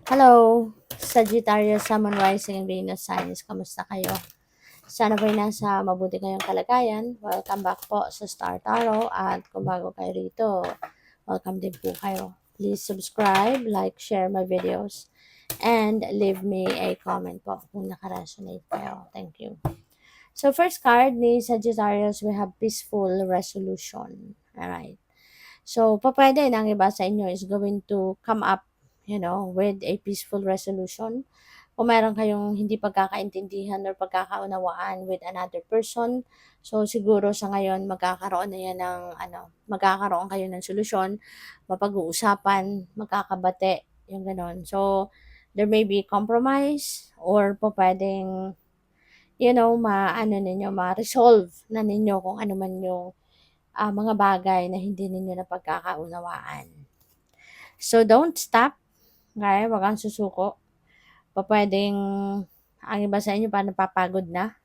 Hello, Sagittarius, Sun, Moon, Rising, and Venus signs. Kamusta kayo? Sana po'y nasa mabuti kayong kalagayan. Welcome back po sa Star Tarot. At kung bago kayo rito, welcome din po kayo. Please subscribe, like, share my videos, and leave me a comment po kung nakaresonate kayo. Thank you. So, first card ni Sagittarius, we have Peaceful Resolution. Alright. So, pwede na ang iba sa inyo is going to come up, with a peaceful resolution. Kung meron kayong hindi pagkakaintindihan or pagkakaunawaan with another person, so siguro sa ngayon magkakaroon na yan magkakaroon kayo ng solusyon, mapag-uusapan, magkakabate, yung ganon. So, there may be compromise or pwedeng, ma-resolve na ninyo kung ano man yung mga bagay na hindi ninyo na pagkakaunawaan. So, don't stop. Okay? Huwag kang susuko. Pwedeng, ang iba sa inyo pa napapagod na.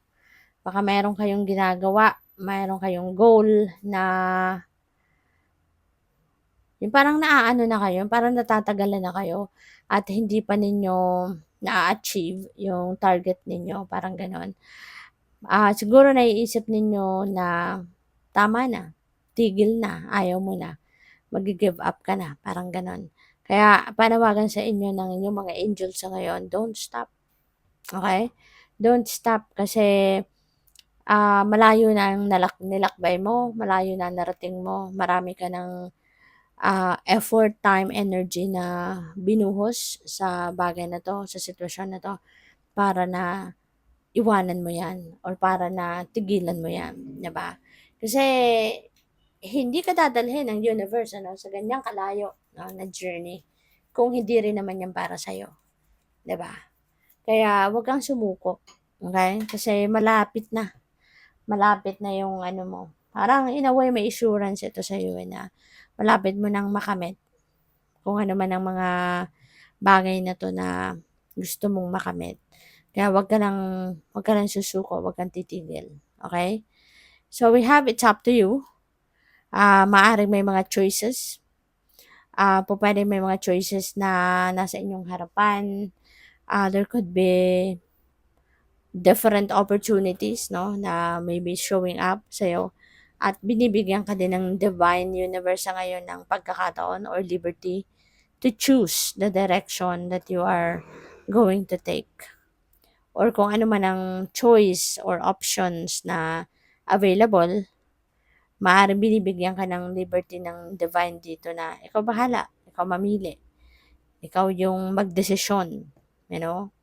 Baka mayroon kayong ginagawa, mayroon kayong goal na yung parang naaano na kayo, parang natatagalan na kayo at hindi pa ninyo na-achieve yung target ninyo, parang ganon. Siguro naiisip ninyo na tama na, tigil na, ayaw mo na, mag-give up ka na, parang ganon. Kaya panawagan sa inyo ng inyong mga angels sa ngayon, don't stop. Okay? Don't stop kasi malayo na ang nilakbay mo, malayo na narating mo, marami ka ng effort, time, energy na binuhos sa bagay na to, sa sitwasyon na to, para na iwanan mo yan or para na tigilan mo yan, diba? Kasi hindi ka dadalhin ng universe sa ganyang kalayo na journey kung hindi rin naman yan para sa'yo. Diba? Kaya wag kang sumuko. Okay? Kasi malapit na. Malapit na yung mo. Parang in a way may assurance ito sa'yo na malapit mo nang makamit kung ano man ang mga bagay na to na gusto mong makamit. Kaya wag ka lang susuko, wag kang titigil. Okay? So we have it's up to you. Maaring may mga choices. Pwede may mga choices na nasa inyong harapan. There could be different opportunities, na maybe showing up sa'yo. At binibigyan ka din ng divine universe sa ngayon ng pagkakataon or liberty to choose the direction that you are going to take. Or kung ano man ang choice or options na available, maaaring binibigyan ka ng liberty ng divine dito na ikaw bahala, ikaw mamili, ikaw yung magdesisyon,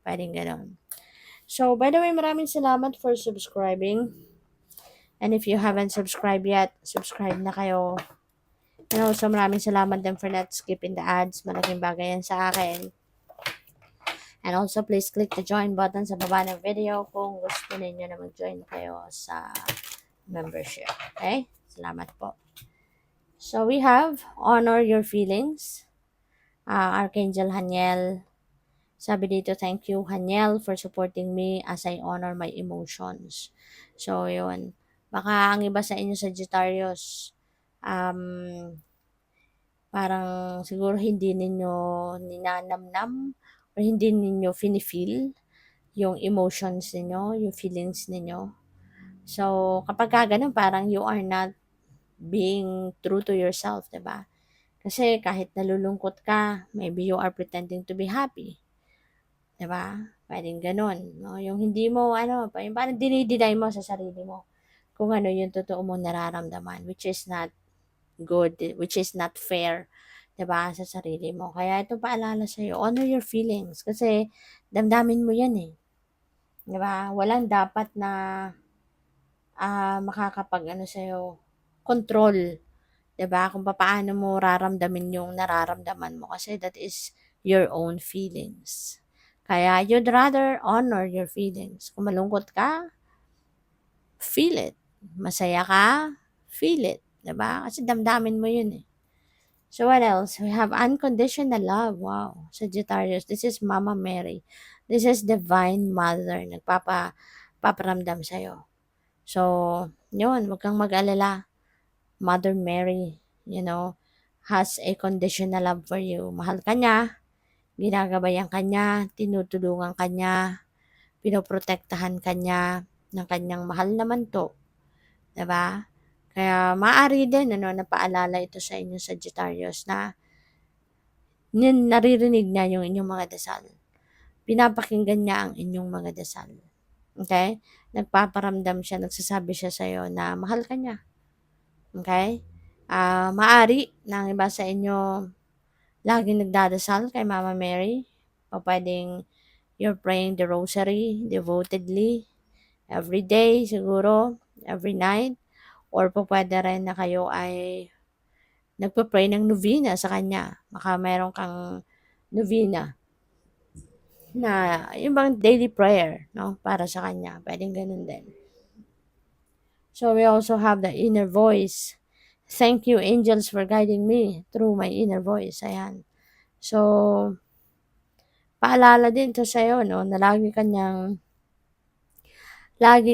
pwedeng ganon. So, by the way, maraming salamat for subscribing. And if you haven't subscribed yet, subscribe na kayo. So maraming salamat din for not skipping the ads. Malaking bagay yan sa akin. And also, please click the join button sa baba ng video kung gusto ninyo na mag-join kayo sa membership. Okay? Salamat po. So, we have honor your feelings. Archangel Haniel. Sabi dito, thank you, Haniel, for supporting me as I honor my emotions. So, yun. Baka ang iba sa inyo, Sagittarius, parang siguro hindi ninyo ninanamnam or hindi ninyo feel yung emotions ninyo, yung feelings ninyo. So, kapag ganun, parang you are not being true to yourself, diba? Kasi kahit nalulungkot ka, maybe you are pretending to be happy. Diba? Pwedeng ganun. No? Yung hindi mo, yung parang dinideny mo sa sarili mo kung ano yung totoo mong nararamdaman, which is not good, which is not fair, diba, sa sarili mo. Kaya ito paalala sa'yo, honor your feelings. Kasi damdamin mo yan eh. Diba? Walang dapat na sa'yo, control. Diba? Kung paano mo raramdamin yung nararamdaman mo. Kasi that is your own feelings. Kaya you'd rather honor your feelings. Kung malungkot ka, feel it. Masaya ka, feel it. Diba? Kasi damdamin mo yun eh. So what else? We have unconditional love. Wow. Sagittarius. This is Mama Mary. This is Divine Mother. Nagpaparamdam sa'yo. So, yun. Huwag kang mag-alala. Mother Mary, has a conditional love for you. Mahal ka niya. ginagabayan ka niya, tinutulungan ka niya, pinoprotektahan ka niya ng kanyang mahal na manto, 'di ba? Kaya maaari din ano na paalala ito sa inyo Sagittarius na naririnig niya yung inyong mga dasal. Pinapakinggan niya ang inyong mga dasal. Okay? Nagpaparamdam siya, nagsasabi siya sa iyo na mahal ka niya. Okay? Maari na ang iba sa inyo laging nagdadasal kay Mama Mary. O pwedeng you're praying the rosary devotedly every day siguro, every night. Or po pwede rin na kayo ay nagpa-pray ng novena sa kanya. Baka meron kang novena na yung bang daily prayer, no? Para sa kanya. Pwedeng ganun din. So we also have the inner voice. Thank you, angels, for guiding me through my inner voice. Ayan. So, paalala din to sa'yo, no? Na lagi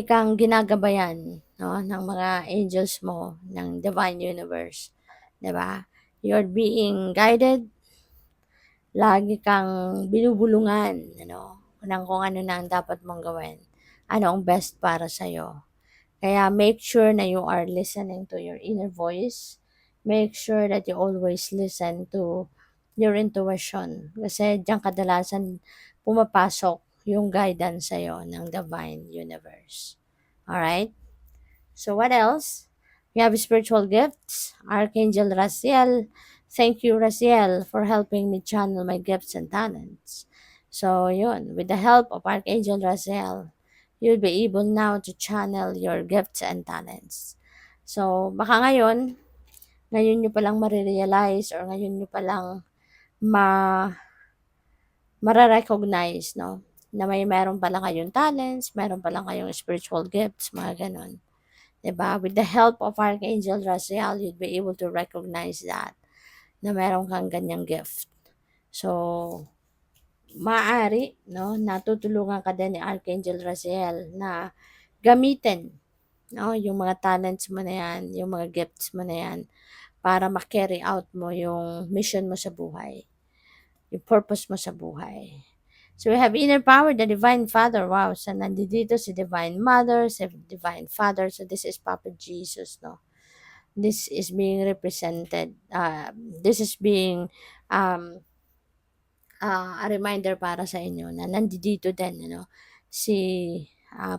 kang ginagabayan, no? Ng mga angels mo, ng divine universe. 'Di ba? You're being guided. Lagi kang binubulungan, ano? Ng kung ano na ang dapat mong gawin. Ano ang best para sa'yo. Kaya make sure na you are listening to your inner voice. Make sure that you always listen to your intuition. Kasi diyan kadalasan pumapasok yung guidance sa'yo ng divine universe. Alright? So what else? We have spiritual gifts. Archangel Raziel. Thank you, Raziel, for helping me channel my gifts and talents. So yun, with the help of Archangel Raziel, you'll be able now to channel your gifts and talents. So baka ngayon nyo palang marirealize or ngayon nyo palang mara-recognize, no? Na meron pala kayong talents, meron pala kayong spiritual gifts, mga ganon. Diba? With the help of Archangel Raziel, you'd be able to recognize that na meron kang ganyang gift. So, maaari, no, natutulungan ka din ni Archangel Raziel na gamitin, no, yung mga talents mo na yan, yung mga gifts mo na yan, para ma-carry out mo yung mission mo sa buhay, yung purpose mo sa buhay. So, we have inner power, the Divine Father. Wow, so nandito si Divine Mother, si Divine Father. So, this is Papa Jesus, no? This is being represented. This is being a reminder para sa inyo na nandito din, ano, si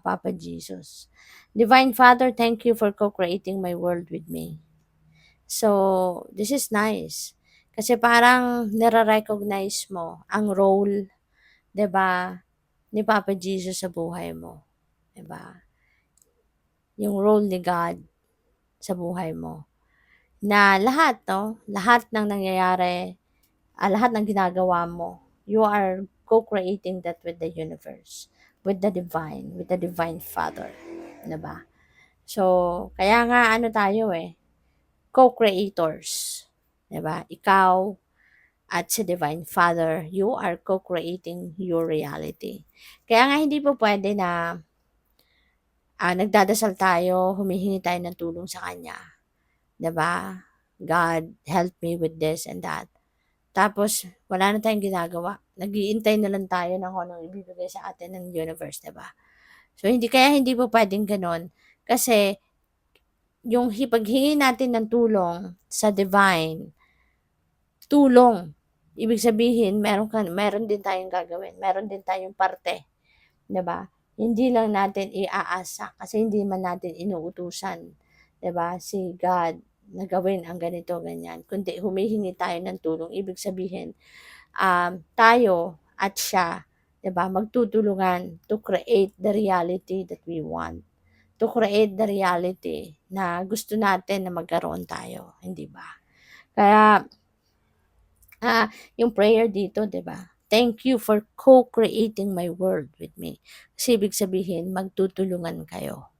Papa Jesus. Divine Father, thank you for co-creating my world with me. So, this is nice. Kasi parang nare-recognize mo ang role, 'di ba, ni Papa Jesus sa buhay mo, 'di ba? Yung role ni God sa buhay mo. Na lahat, no, lahat ng nangyayari, lahat ng ginagawa mo, you are co-creating that with the universe, with the divine Father, 'di ba? So, kaya nga ano tayo co-creators, 'di ba? Ikaw at si Divine Father, you are co-creating your reality. Kaya nga hindi po pwede na nagdadasal tayo, humihingi tayo ng tulong sa Kanya. 'Di ba? God, help me with this and that. Tapos, wala na tayong ginagawa. Nag-iintay na lang tayo ng kung anong ibibigay sa atin ng universe, 'di ba? So, hindi po pwedeng ganon. Kasi, yung paghingi natin ng tulong sa divine, tulong. Ibig sabihin, meron din tayong gagawin. Meron din tayong parte. 'Di ba? Hindi lang natin iaasa kasi hindi man natin inuutusan, 'di ba, si God na gawin ang ganito, ganyan. Kundi humihingi tayo ng tulong. Ibig sabihin, tayo at siya, 'di ba, magtutulungan to create the reality that we want. To create the reality na gusto natin na magkaroon tayo, hindi ba? Kaya, yung prayer dito, 'di ba? Thank you for co-creating my world with me. Kasi ibig sabihin, magtutulungan kayo.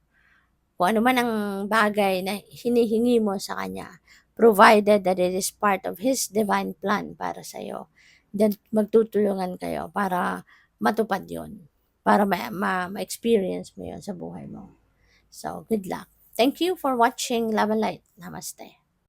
Kung ano man ang bagay na hinihingi mo sa Kanya, provided that it is part of His divine plan para sa iyo, then magtutulungan kayo para matupad yon, para ma-experience mo yon sa buhay mo. So, good luck. Thank you for watching Love and Light. Namaste.